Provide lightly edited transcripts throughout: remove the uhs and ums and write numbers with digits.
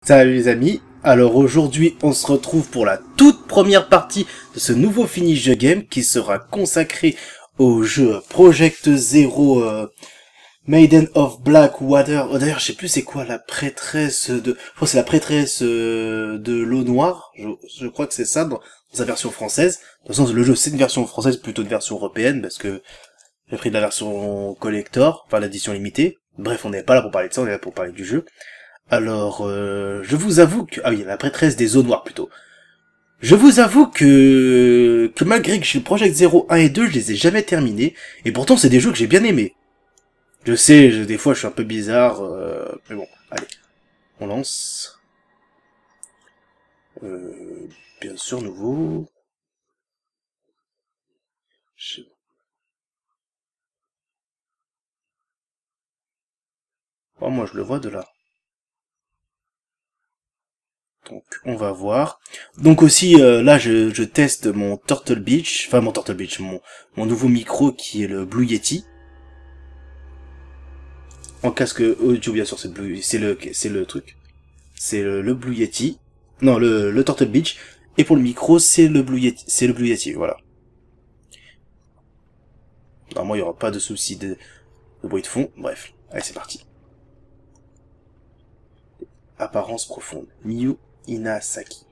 Salut les amis, alors aujourd'hui on se retrouve pour la toute première partie de ce nouveau finish the game qui sera consacré au jeu Project Zero Maiden of Black Water. Oh, d'ailleurs je sais plus c'est quoi la prêtresse de... Je crois que c'est la prêtresse de l'eau noire, je crois que c'est ça dans sa version française. De toute façon le jeu c'est une version française plutôt une version européenne parce que j'ai pris de la version collector, enfin l'édition limitée. Bref on n'est pas là pour parler de ça, on est là pour parler du jeu. Alors, je vous avoue que... Ah oui, la prêtresse des eaux noires, plutôt. Je vous avoue que malgré que j'ai le Project Zero 1 et 2, je les ai jamais terminés. Et pourtant, c'est des jeux que j'ai bien aimés. Je sais, des fois, je suis un peu bizarre. Mais bon, allez. On lance. Bien sûr, nouveau. Je- Oh, moi, je le vois de là. Donc, on va voir. Donc aussi, là, je teste mon Turtle Beach. Enfin, mon Turtle Beach, mon nouveau micro qui est le Blue Yeti. En casque audio, bien sûr, c'est le truc. C'est le Blue Yeti. Non, le Turtle Beach. Et pour le micro, c'est le Blue Yeti. C'est le Blue Yeti, voilà. Normalement, il n'y aura pas de souci de bruit de fond. Bref. Allez, c'est parti. Apparence profonde. Miyu Inasaki.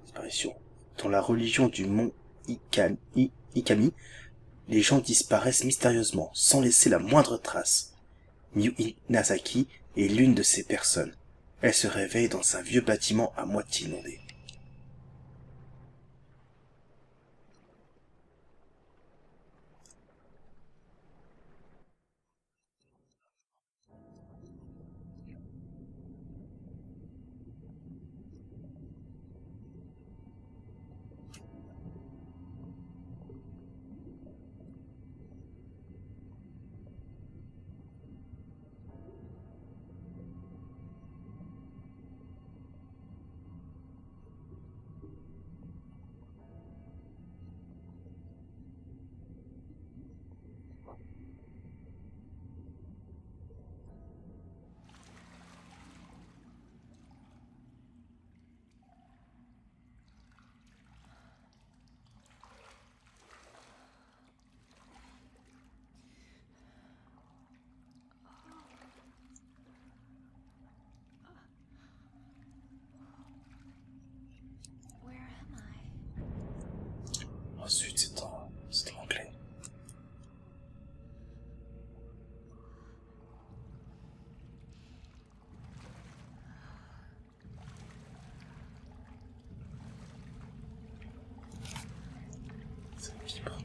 Disparition. Dans la religion du mont Ikami, les gens disparaissent mystérieusement, sans laisser la moindre trace. Miyu Inasaki est l'une de ces personnes. Elle se réveille dans un vieux bâtiment à moitié inondé. Ensuite, c'est en anglais. Ça vibre.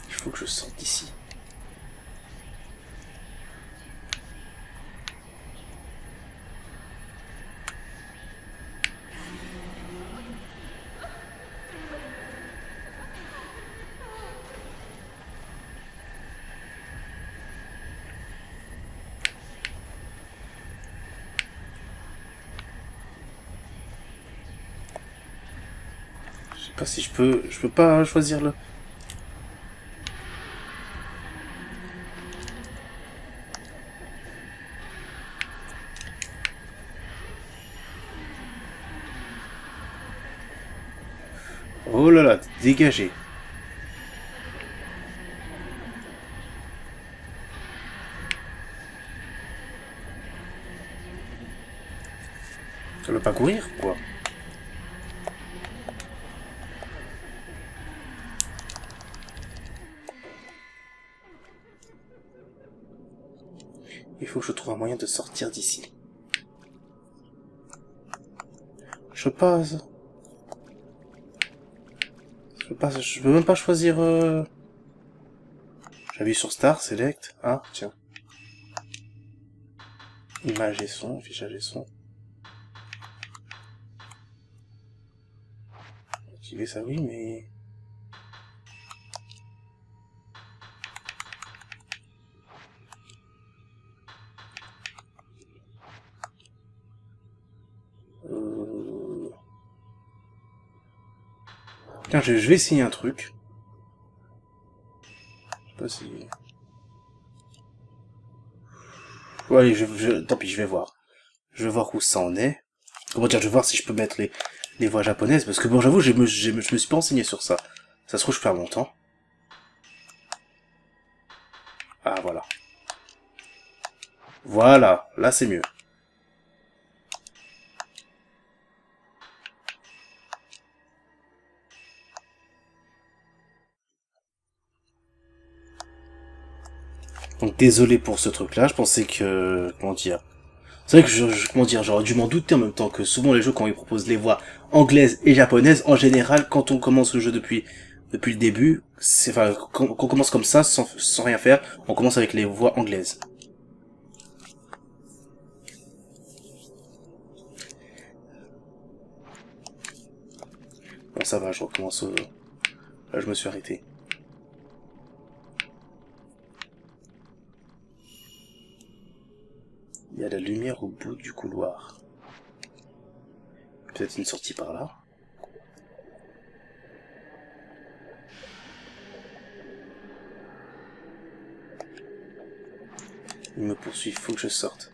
Il faut que je sorte d'ici. Je sais pas si je peux pas choisir le... Oh là là, dégagez. Ça veut pas courir, quoi. Il faut que je trouve un moyen de sortir d'ici. Je passe. Je peux même pas choisir... J'appuie sur Star, Select. Ah, tiens. Image et son, affichage et son. Activer ça, oui, mais... Tiens, je vais essayer un truc. Je sais pas si... Ouais, allez, tant pis, je vais voir. Je vais voir où ça en est. Comment dire, je vais voir si je peux mettre les voix japonaises, parce que bon, j'avoue, je me suis pas renseigné sur ça. Ça se trouve, je perds mon temps. Ah, voilà. Voilà, là c'est mieux. Donc désolé pour ce truc-là, je pensais que... Comment dire? C'est vrai que comment dire, j'aurais dû m'en douter en même temps que souvent les jeux quand ils proposent les voix anglaises et japonaises, en général, quand on commence le jeu depuis le début, c'est enfin qu'on commence comme ça sans rien faire, on commence avec les voix anglaises. Bon ça va, je recommence. Là je me suis arrêté. Il y a la lumière au bout du couloir. Peut-être une sortie par là. Il me poursuit, il faut que je sorte.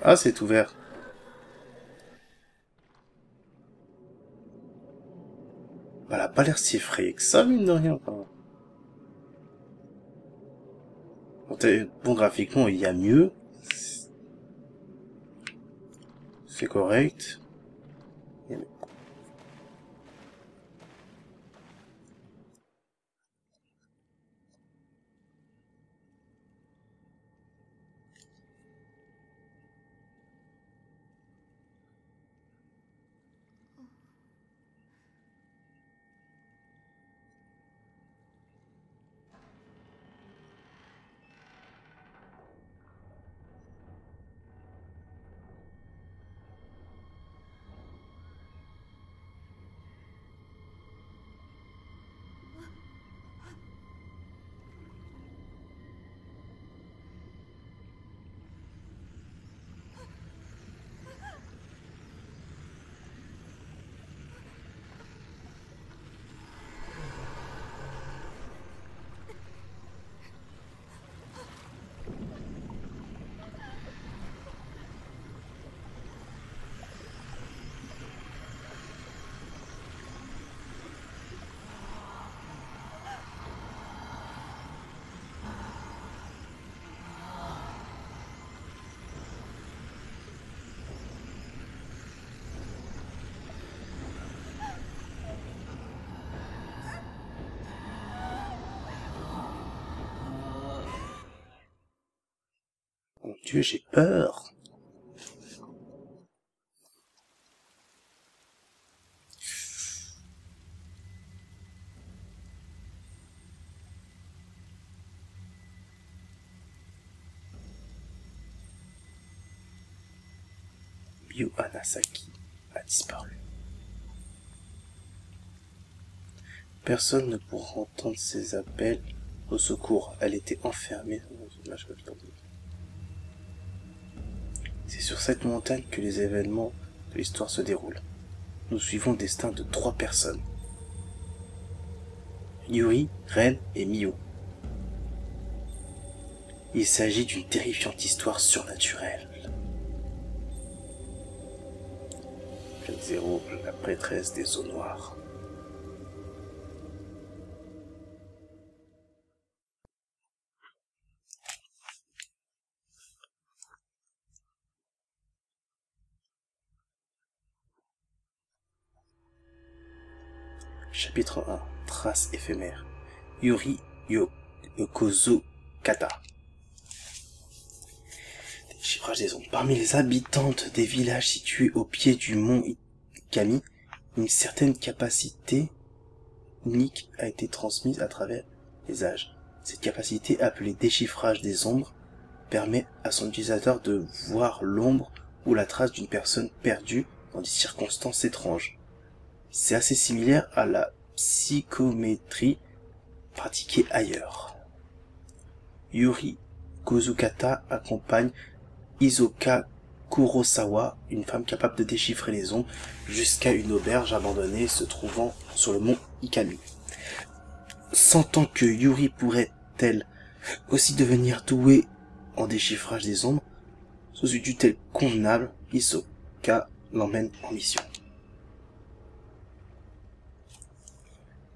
Ah, c'est ouvert. Bah, elle a pas l'air si effrayée que ça, mine de rien. Enfin. Bon, graphiquement, il y a mieux. C'est correct. Mon Dieu, j'ai peur. Yu Hanasaki a disparu. Personne ne pourra entendre ses appels au secours. Elle était enfermée. C'est sur cette montagne que les événements de l'histoire se déroulent. Nous suivons le destin de 3 personnes. Yuri, Ren et Miyu. Il s'agit d'une terrifiante histoire surnaturelle. Plaine Zéro, la prêtresse des eaux noires. Chapitre 1. Traces éphémères. Yuri Yokozu Kata. Déchiffrage des ondes. Parmi les habitantes des villages situés au pied du mont Ikami, une certaine capacité unique a été transmise à travers les âges. Cette capacité, appelée déchiffrage des ombres, permet à son utilisateur de voir l'ombre ou la trace d'une personne perdue dans des circonstances étranges. C'est assez similaire à la psychométrie pratiquée ailleurs. Yuri Kozukata accompagne Isoka Kurosawa, une femme capable de déchiffrer les ombres, jusqu'à une auberge abandonnée se trouvant sur le mont Ikami. Sentant que Yuri pourrait, elle aussi, devenir douée en déchiffrage des ombres, sous une tutelle convenable, Isoka l'emmène en mission.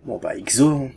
Bon bah Ixo.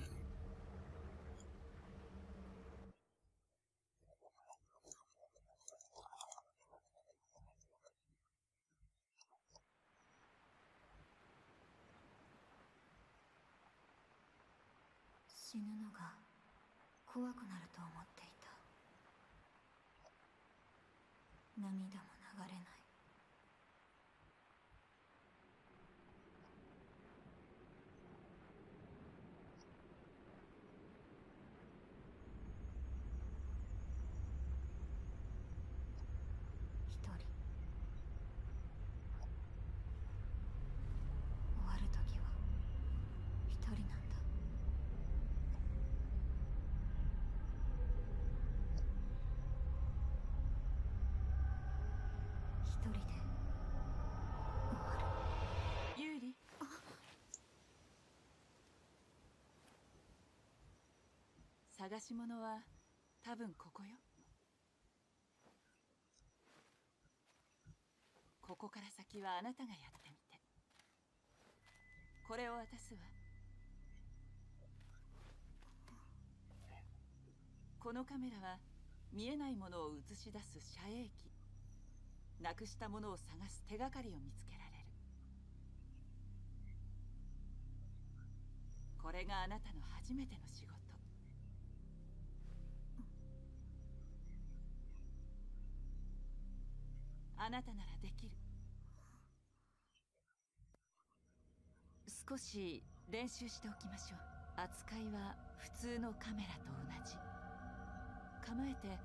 探し物は多分ここよ。ここから先はあなたがやってみて。これを渡すわ。このカメラは見えないものを映し出す遮影機。なくしたものを探す手がかりを見つけられる。これがあなたの初めての仕事。あなたならできる。少し練習しておきましょう。扱いは普通のカメラと同じ。構えて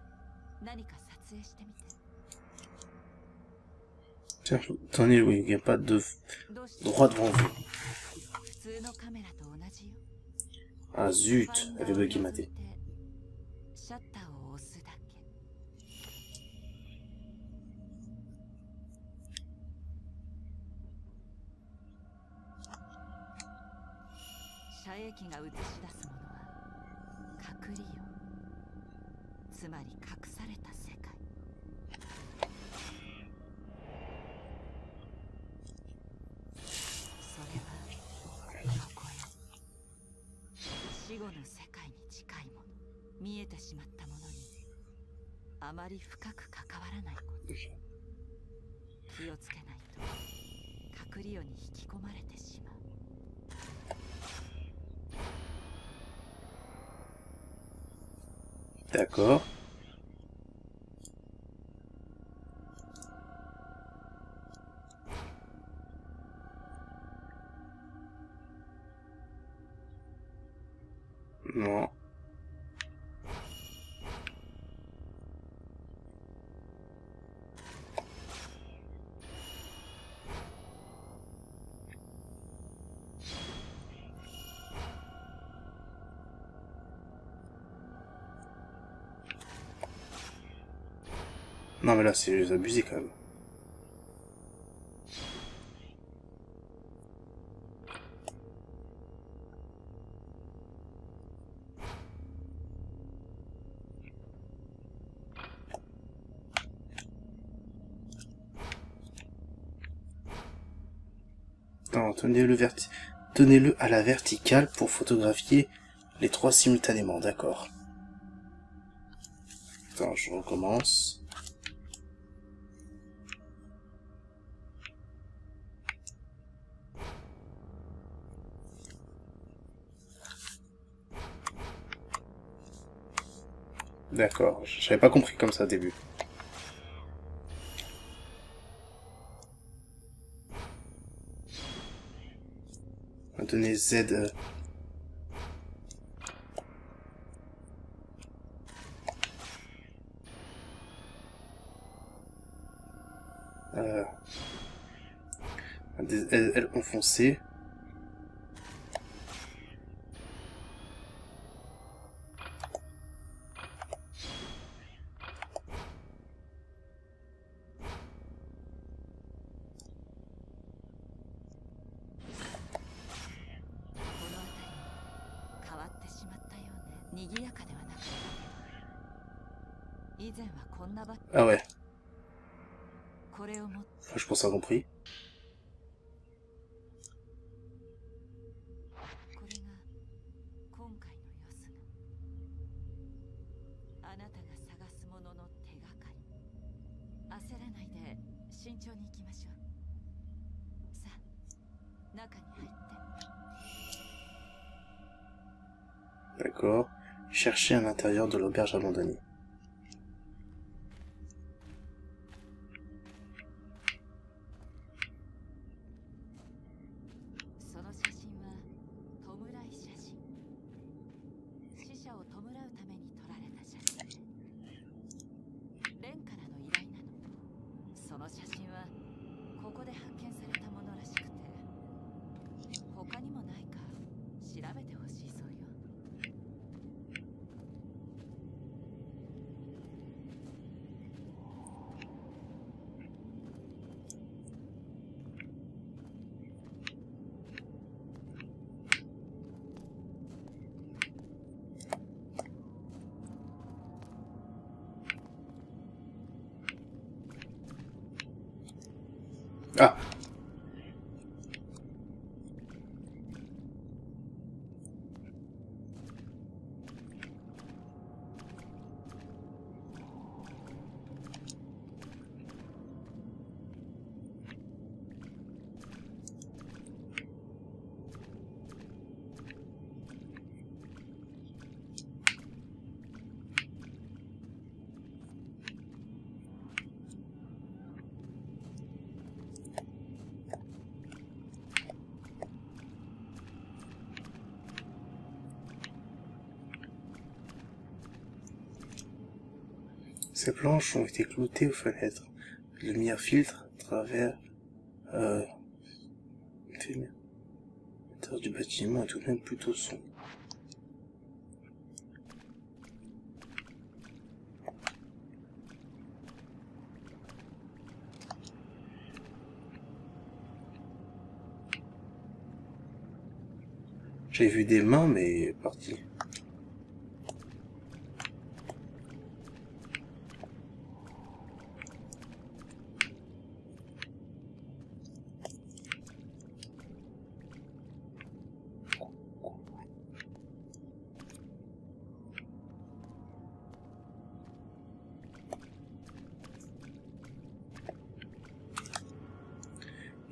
何か撮影してみて。Tiens, attendez, oui, il n'y a pas de droit devant vous. 普通のカメラと同じよ。Ah zut, elle avait bugué ma tête. シャッターを押すだけ。遮影機が映し出すものは隠りよ。つまり隠された世界。それはここよ。死後の世界に近いもの。見えてしまったものにあまり深く関わらないこと。気をつけないと隠りよに引き込まれてしまう。D'accord. Non. Non mais là c'est abusé quand même. Non, tenez-le à la verticale pour photographier les 3 simultanément, d'accord. Attends, je recommence. D'accord, j'avais pas compris comme ça au début. On va donner Z. Des L enfoncées. Ah ouais. Je pense avoir compris. D'accord. Chercher à l'intérieur de l'auberge abandonnée. Ah. Ces planches ont été cloutées aux fenêtres. Le lumière filtre à travers l'intérieur du bâtiment est tout de même plutôt sombre. J'ai vu des mains, mais parti.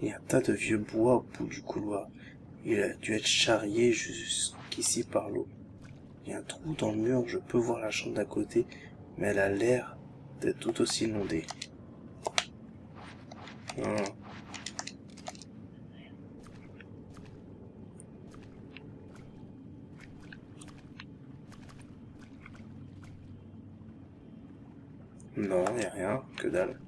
Il y a un tas de vieux bois au bout du couloir. Il a dû être charrié jusqu'ici par l'eau. Il y a un trou dans le mur, je peux voir la chambre d'à côté, mais elle a l'air d'être tout aussi inondée. Non, il n'y a rien, que dalle.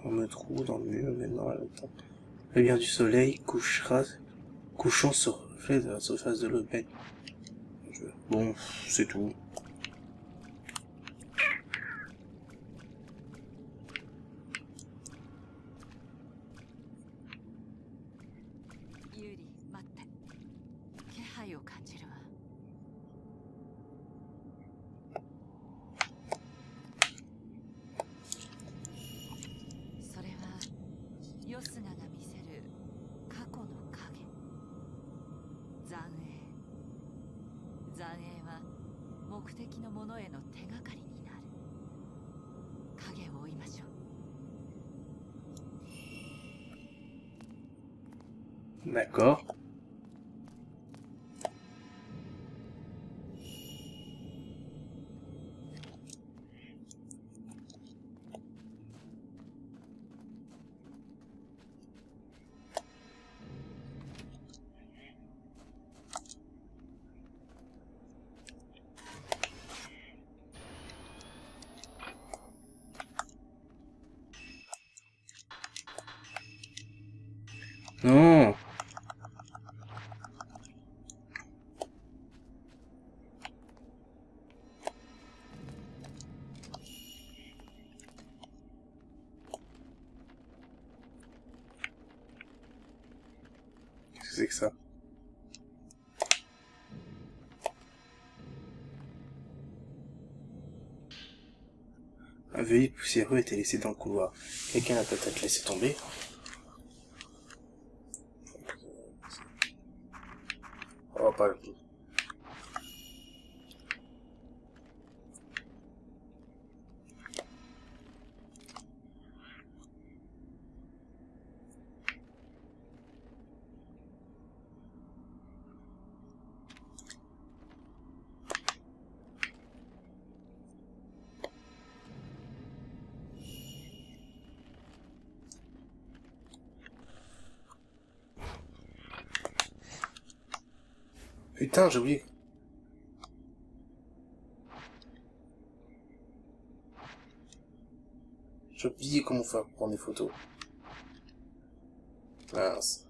On me trouve dans le mur, maintenant, attends. La lumière du soleil couchant se reflète de la surface de l'eau baigne. Bon, c'est tout. Yuri, 待って。気配を感じるわ。それはヨスガが見せる過去の影。残影は目的のものへの手がかりになる。影を追いましょう。 D'accord. Non. Qu'est-ce que c'est que ça? Un véhicule poussiéreux était laissé dans le couloir. Quelqu'un l'a peut-être laissé tomber. Oh, pas le tout. Putain, j'ai oublié. J'ai oublié comment faire pour prendre des photos. Mince.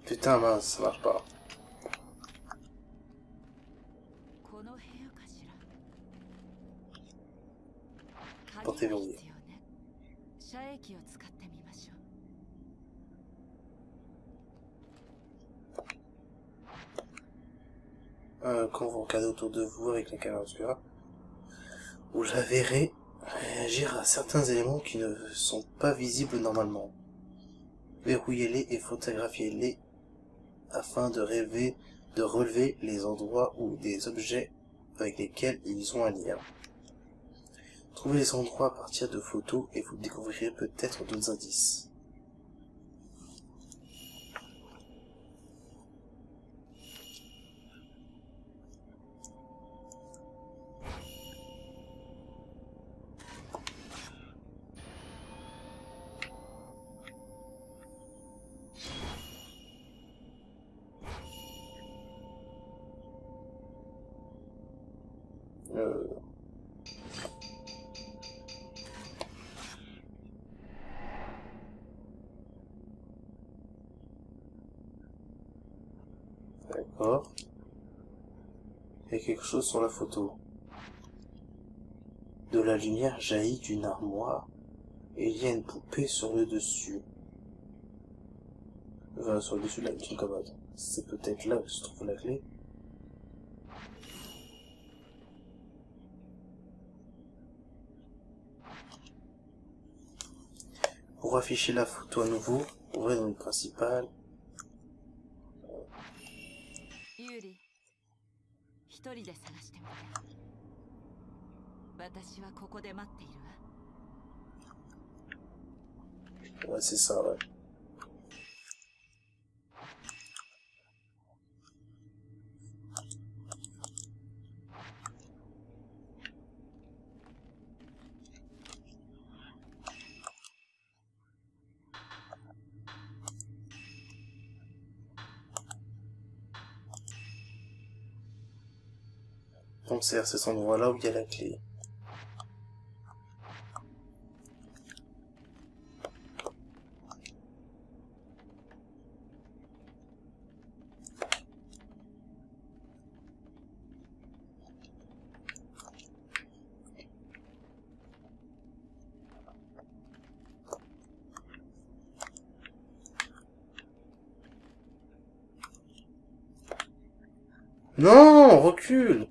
Putain, mince, ça marche pas. この部屋かしら。 Portez verrouillé. 鍵が必要ね。遮液を使ってみましょう。 Quand vous regardez autour de vous avec la caméra obscure, vous la verrez réagir à certains éléments qui ne sont pas visibles normalement. Verrouillez-les et photographiez-les afin de relever les endroits ou des objets avec lesquels ils ont un lien. Trouvez les endroits à partir de photos et vous découvrirez peut-être d'autres indices. D'accord. Il y a quelque chose sur la photo. De la lumière jaillit d'une armoire et il y a une poupée sur le dessus. Enfin, sur le dessus d'une commode. C'est peut-être là où se trouve la clé. Pour afficher la photo à nouveau, ouvrez dans le principal. ユーリ、一人で探してみて。私はここで待っているわ。Ouais, c'est ça, ouais. Donc c'est à cet endroit-là où il y a la clé. Non, recule.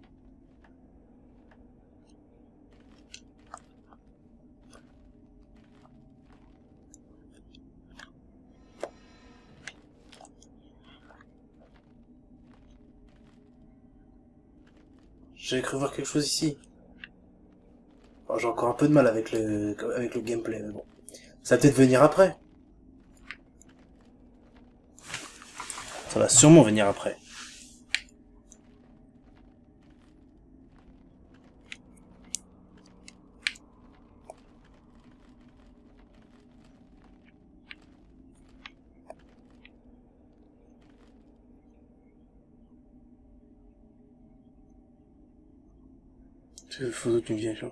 J'avais cru voir quelque chose ici. Oh, j'ai encore un peu de mal avec le gameplay, mais bon. Ça va peut-être venir après. Ça va sûrement venir après. C'est une photo d'une vieille chose.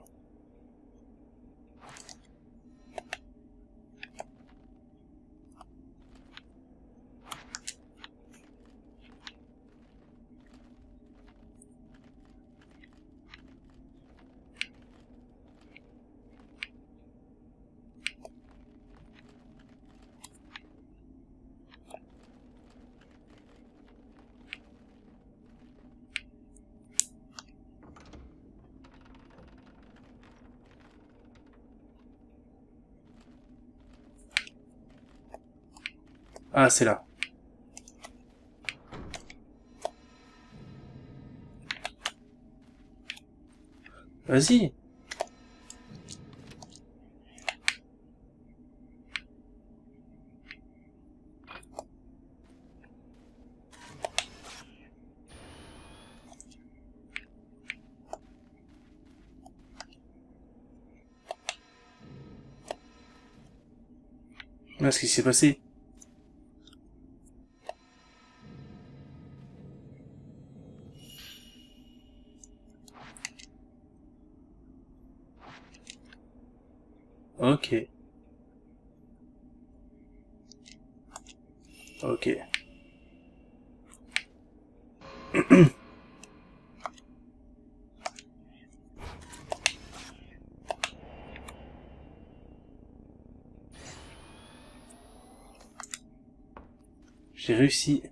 Ah, c'est là. Vas-y. Qu'est-ce qui s'est passé? Ok. Ok. J'ai réussi.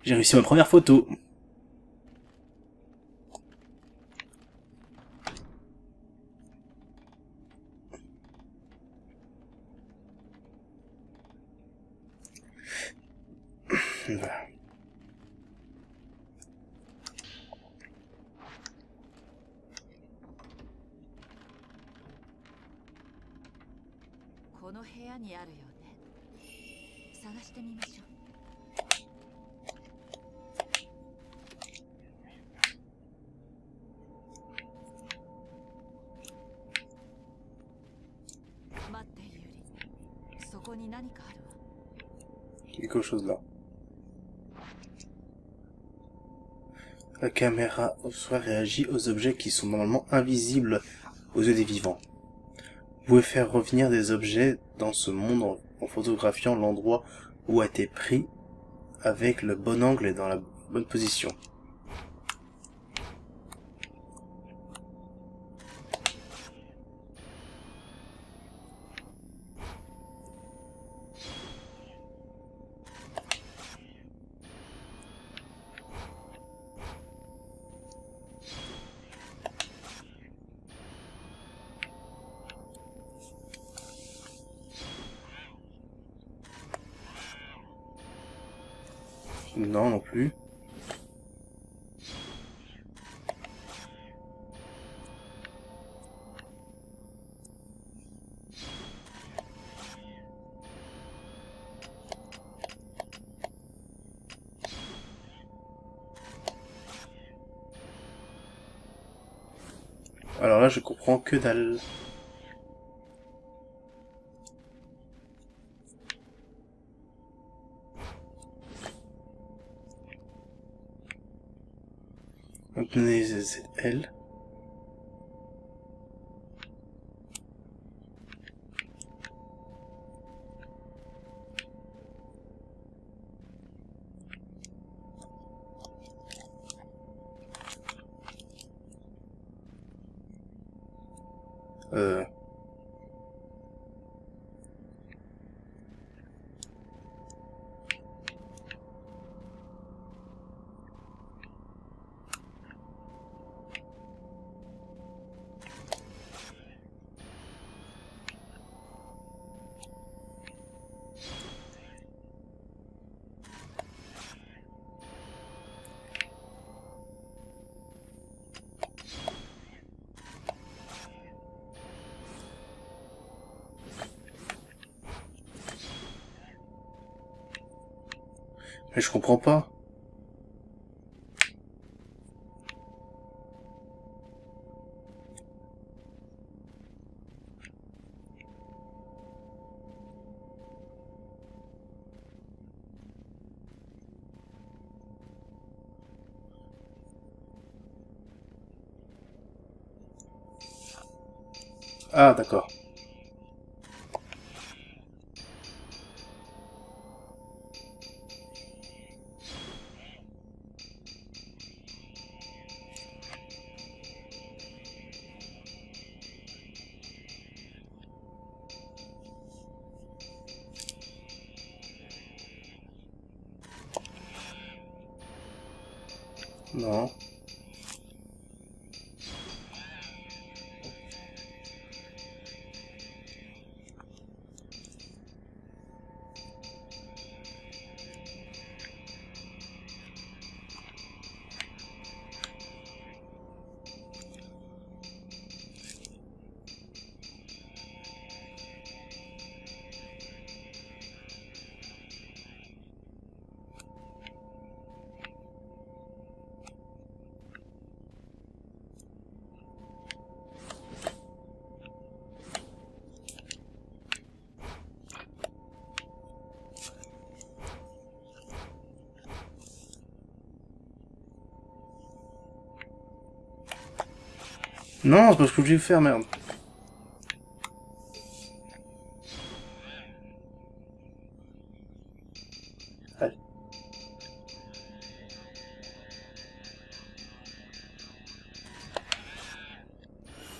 J'ai réussi ma première photo. Voilà. この部屋にあるよね。探してみましょう。待ってユーリ、そこに何かあるわ。Quelque chose là. La caméra soit réagit aux objets qui sont normalement invisibles aux yeux des vivants. Vous pouvez faire revenir des objets dans ce monde en photographiant l'endroit où a été pris avec le bon angle et dans la bonne position. Non, non plus. Alors là, je comprends que dalle. Obtenez ZL. Euh... Mais je comprends pas. Ah, d'accord. Non. Non, c'est pas ce que je vais faire, merde. Allez.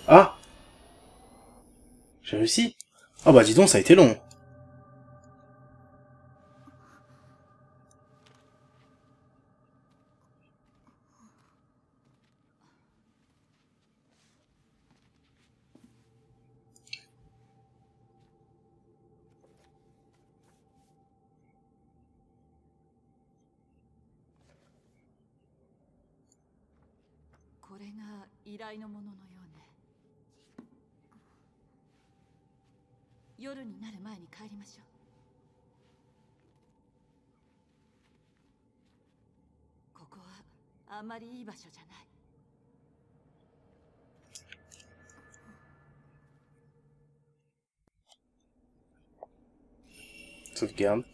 Ah! J'ai réussi? Ah bah dis donc, ça a été long. Sauvegarde.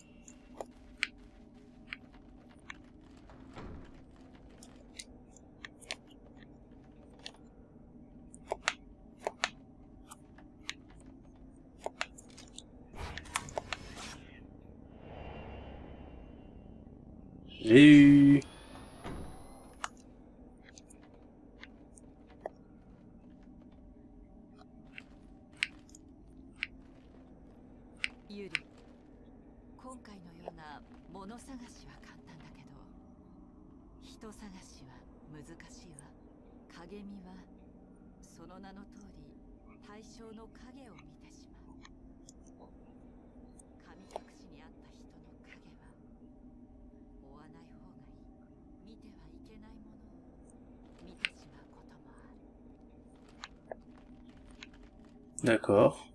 J'ai eu...ユリ、今回のような物探しは簡単だけど、人探しは難しいわ。影見はその名の通り対象の影を見てしまう。神隠しにあった人の影は追わない方 D'accord.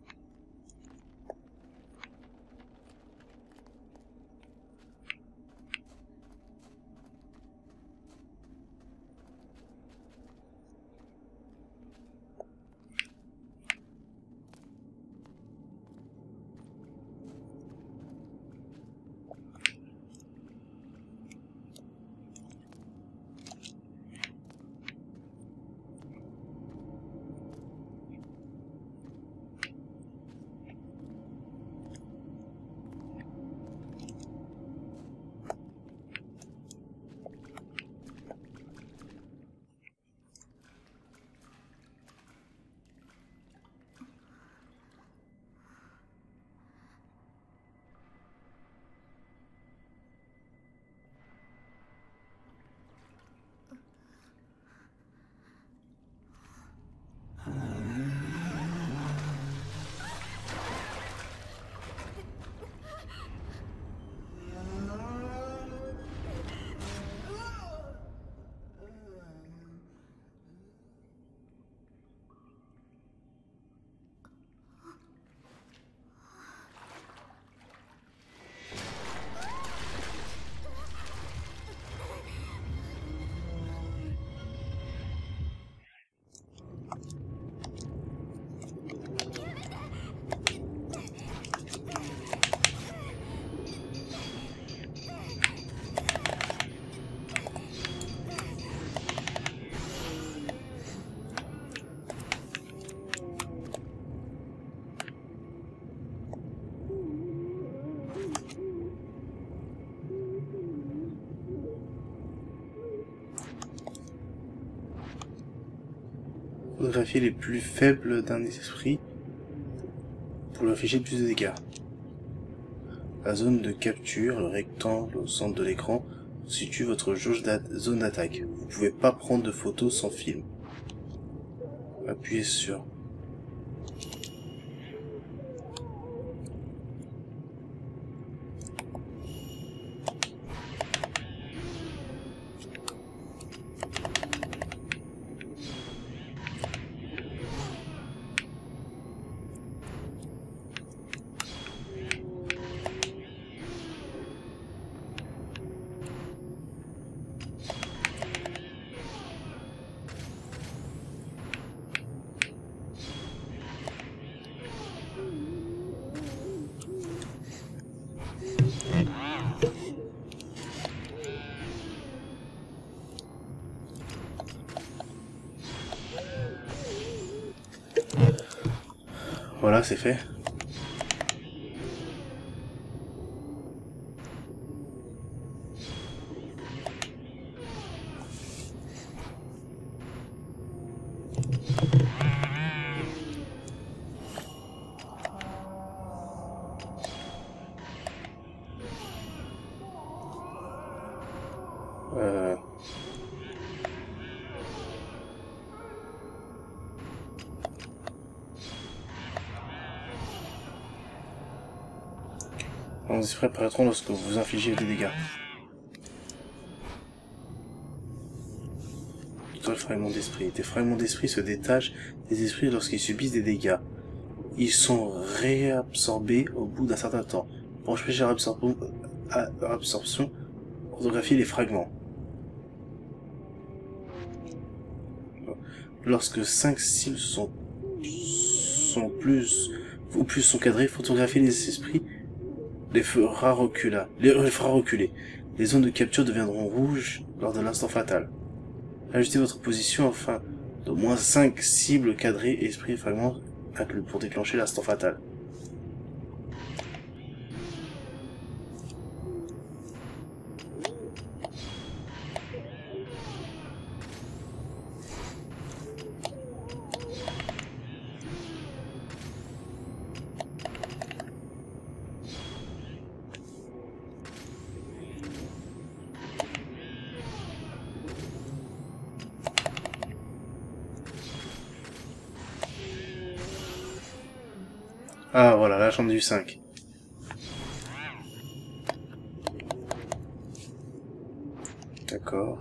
Photographier les plus faibles d'un esprit pour lui infliger plus de dégâts. La zone de capture, le rectangle au centre de l'écran, situe votre jauge zone d'attaque. Vous pouvez pas prendre de photos sans film. Appuyez sur. Voilà, c'est fait. Les esprits apparaîtront lorsque vous infligez des dégâts. Tutoriel fragment d'esprit. Des fragments d'esprit se détachent des esprits lorsqu'ils subissent des dégâts. Ils sont réabsorbés au bout d'un certain temps. Pour empêcher leur absorption, photographiez les fragments. Lorsque 5 cibles sont plus sont cadrées, photographiez les esprits les fera reculer. Les zones de capture deviendront rouges lors de l'instant fatal. Ajustez votre position afin d'au moins 5 cibles cadrées et esprits et fragments inclus pour déclencher l'instant fatal. Ah voilà, la chambre du 5. D'accord.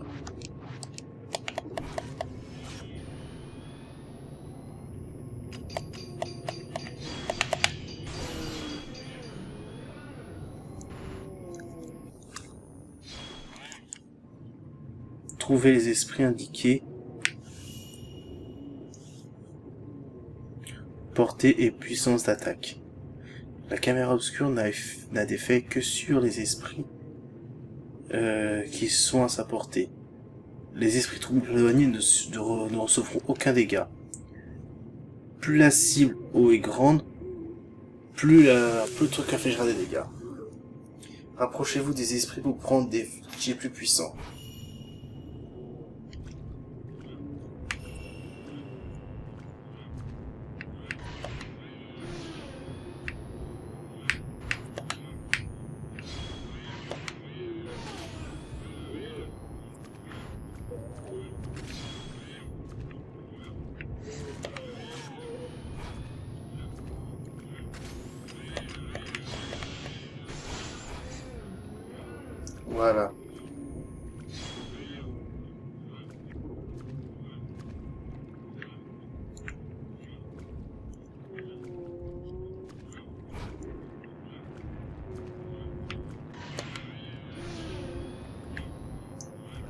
Trouver les esprits indiqués. Portée et puissance d'attaque. La caméra obscure n'a d'effet que sur les esprits qui sont à sa portée. Les esprits troubles éloignés ne recevront aucun dégât. Plus la cible haut est grande, plus le truc infligera des dégâts. Rapprochez-vous des esprits pour prendre des jets plus puissants. Voilà.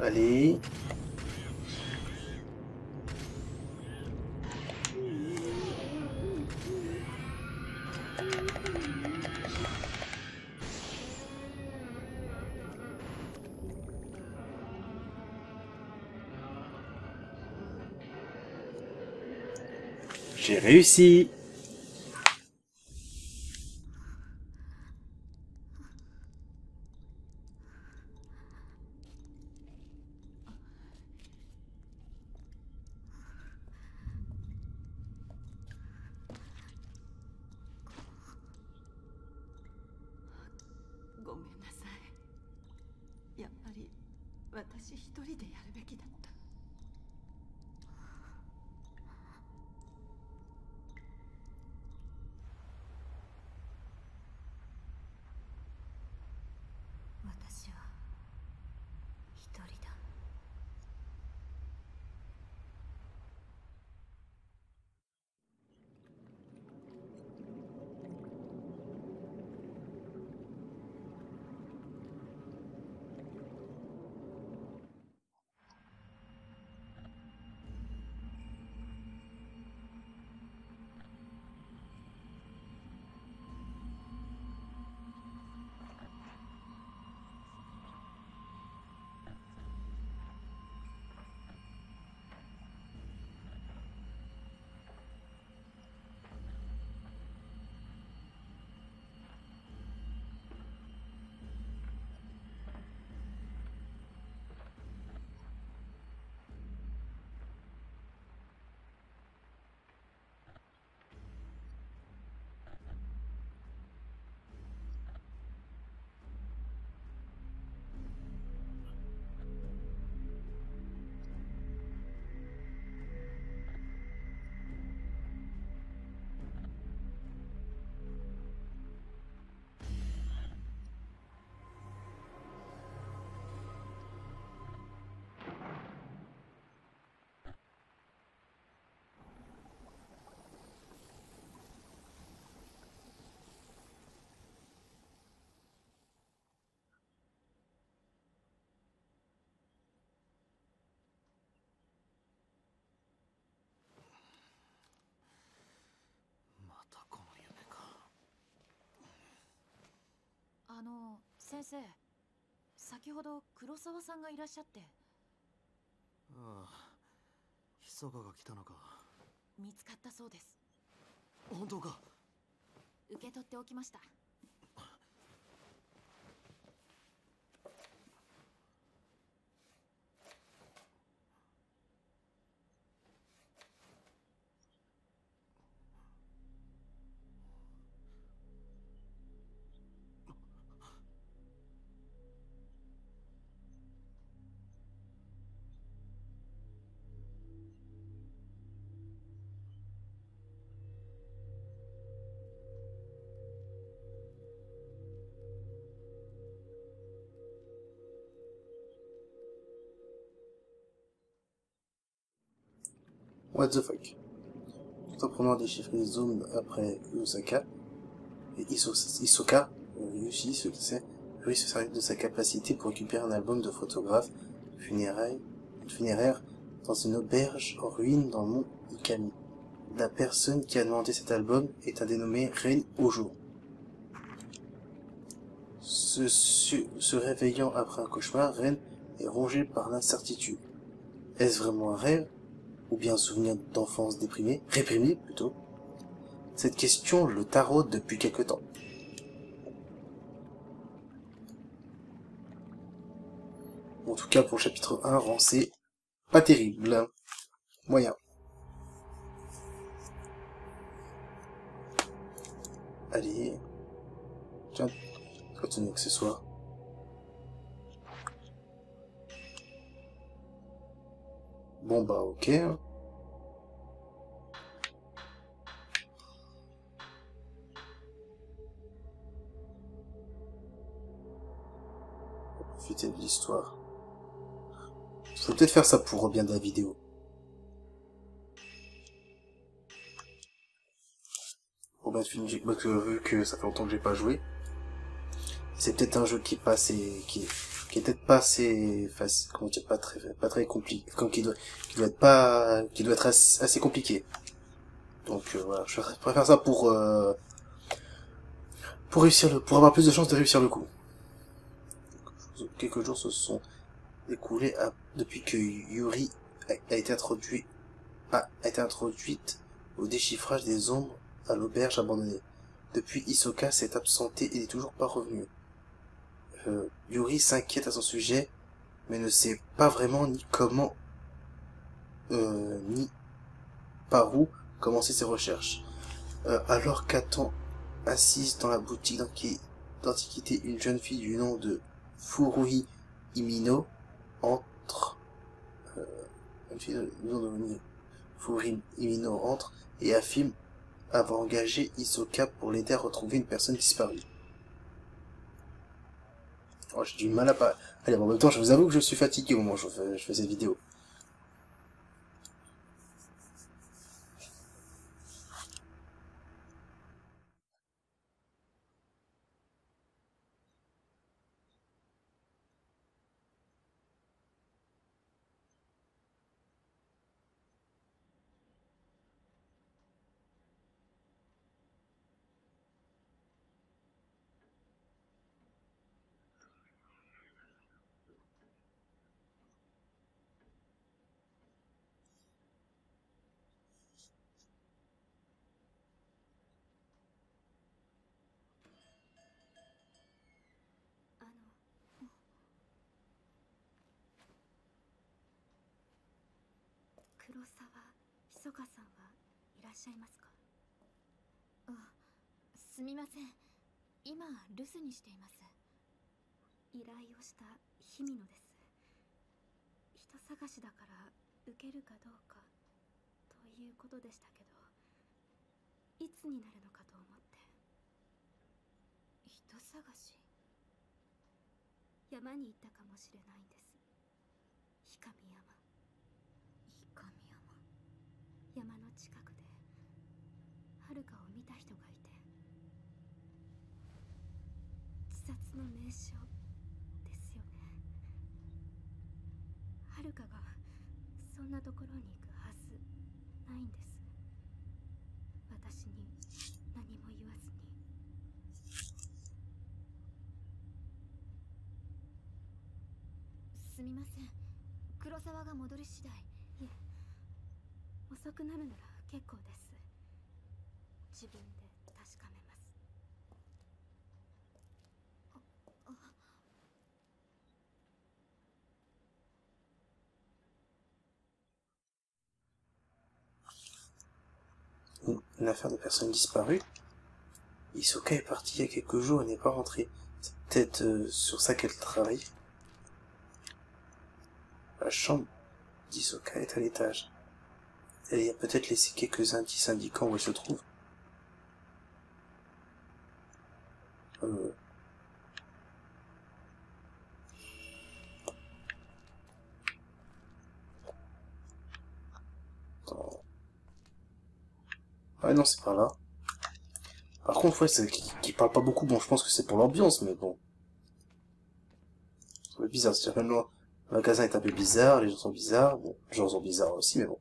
Allez. J'ai réussi.あの、先生、先ほど黒沢さんがいらっしゃって。ああ、密かが来たのか。見つかったそうです。本当か。受け取っておきました。What the fuck. Tout en prenant déchiffrer les zones après Osaka et Hisoka, Yushi, ce qui sait, lui se servir de sa capacité pour récupérer un album de photographes funérailles funéraire dans une auberge en ruine dans le mont Ikami. La personne qui a demandé cet album est un dénommé Ren Ojo. Se réveillant après un cauchemar, Ren est rongé par l'incertitude. Est-ce vraiment un rêve? Ou bien un souvenir d'enfance réprimé plutôt? Cette question le taraude depuis quelque temps. En tout cas, pour le chapitre 1, c'est pas terrible. Moyen. Allez. Tiens, contenu accessoire. Bon bah ok. Profiter de l'histoire. Faut peut-être faire ça pour bien de la vidéo. Pour bien finir, vu que ça fait longtemps que j'ai pas joué. C'est peut-être un jeu qui est pas assez, qui est peut-être pas assez facile, comment dire, pas très compliqué, comme qui doit être assez compliqué. Donc voilà, je préfère ça pour pour avoir plus de chances de réussir le coup. Quelques jours se sont écoulés depuis que Yuri a été introduite au déchiffrage des ombres à l'auberge abandonnée. Depuis, Hisoka s'est absenté et n'est toujours pas revenu. Yuri s'inquiète à son sujet, mais ne sait pas vraiment ni comment, ni par où commencer ses recherches. Alors qu'attend assise dans la boutique d'antiquité une jeune fille du nom de Furui Imino entre et affirme avoir engagé Hisoka pour l'aider à retrouver une personne disparue. Oh, j'ai du mal à pas... Allez, bon, en même temps, je vous avoue que je suis fatigué au moment où je fais cette vidéo.黒沢ひそかさんはいらっしゃいますか？あ、すみません。今留守にしています。依頼をした日美野です。人探しだから受けるかどうかということでしたけど、いつになるのかと思って。人探し？山に行ったかもしれないんです。氷上山。山の近くで遥を見た人がいて、自殺の名所ですよね。遥がそんなところに行くはずないんです。私に何も言わずに。すみません。黒沢が戻り次第。いえ、遅くなるなら結構です。自分で確かめます。Une affaire de personnes disparues. Hisoka est partie il y a quelques jours et n'est pas rentrée. C'est peut-être sur ça qu'elle travaille. La chambre d'Hisoka est à l'étage. Elle y a peut-être laissé quelques indices indiquant où elle se trouve. Attends. Ah non, c'est pas là. Par contre, ouais, c'est qui parle pas beaucoup. Bon, je pense que c'est pour l'ambiance, mais bon. C'est bizarre, c'est même Le magasin est un peu bizarre, les gens sont bizarres. Bon, les gens sont bizarres aussi, mais bon.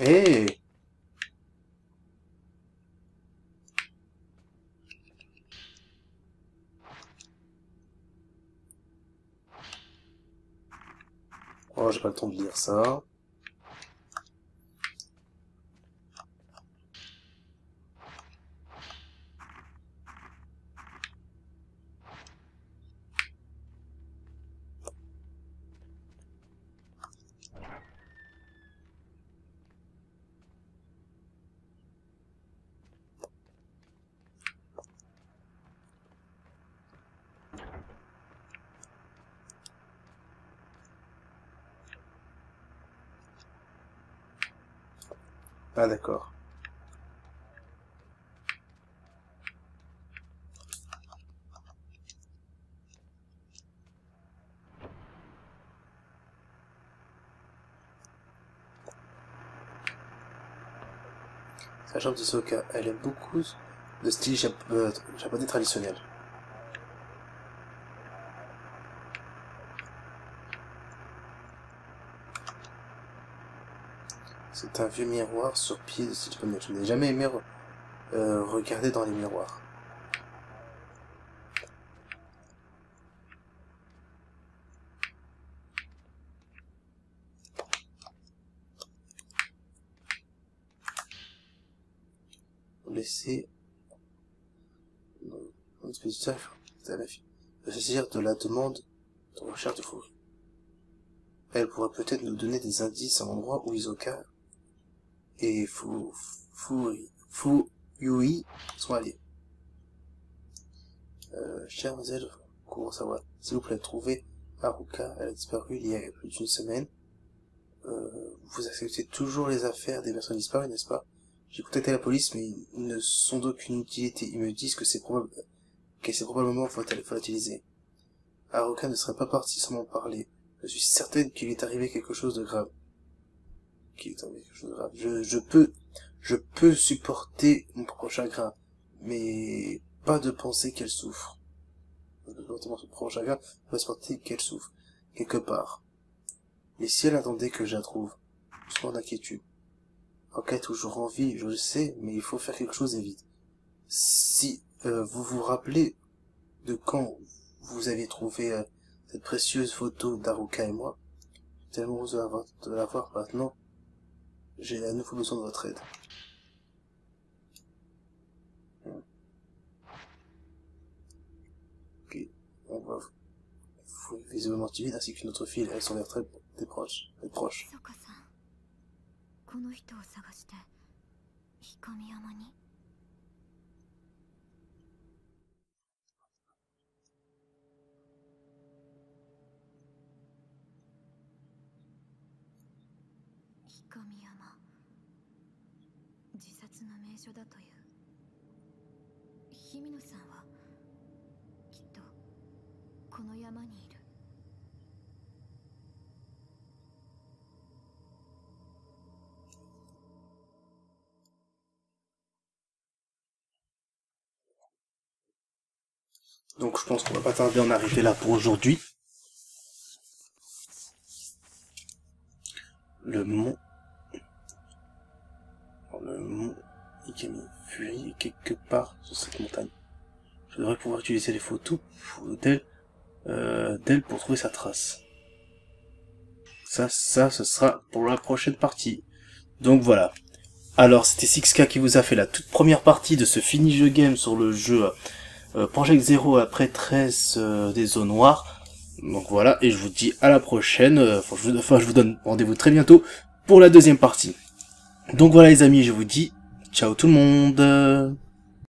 Hey! Oh, j'ai pas le temps de lire ça. Ah, d'accord. La chambre de Soka, elle aime beaucoup de style japonais traditionnel. C'est un vieux miroir sur pied de style japonais. Je n'ai jamais aimé regarder dans les miroirs. Laisser un dispositif à la fille de saisir de la demande de recherche de Fuyui. Elle pourrait peut-être nous donner des indices à l'endroit où Hisoka et Fuyui sont allés. Chère mademoiselle Kurosawa, s'il vous plaît, trouvez Haruka. Elle a disparu il y a plus d'une semaine. Vous acceptez toujours les affaires des personnes disparues, n'est-ce pas? J'ai contacté la police, mais ils ne sont d'aucune utilité. Ils me disent que c'est probablement volatilisé. Haruka ne serait pas parti sans m'en parler. Je suis certaine qu'il est arrivé quelque chose de grave. Je peux supporter mon propre chagrin, mais pas de penser qu'elle souffre. Je peux supporter mon propre chagrin, pas supporter qu'elle souffre. Quelque part. Et si elle attendait que je la trouve? Souvent d'inquiétude. Haruka est toujours en vie, je le sais, mais il faut faire quelque chose et vite. Si vous vous rappelez de quand vous aviez trouvé cette précieuse photo d'Haruka et moi, je suis tellement heureuse de la voir maintenant. J'ai à nouveau besoin de votre aide. Ok, on va visiblement timide ainsi qu'une autre fille, elles sont l'air très proches. この人を探して氷上山に。氷山、自殺の名所だという。日比野さんはきっとこの山にいる。Donc je pense qu'on va pas tarder à en arriver là pour aujourd'hui. Le mont Ikami Fury est quelque part sur cette montagne. Je devrais pouvoir utiliser les photos d'elle pour trouver sa trace. Ça, ce sera pour la prochaine partie. Donc voilà. Alors c'était 6K qui vous a fait la toute première partie de ce fini jeu game sur le jeu Project Zero après 13 des zones noires. Donc voilà, et je vous dis à la prochaine. Je vous donne rendez-vous très bientôt pour la deuxième partie. Donc voilà les amis, je vous dis ciao tout le monde.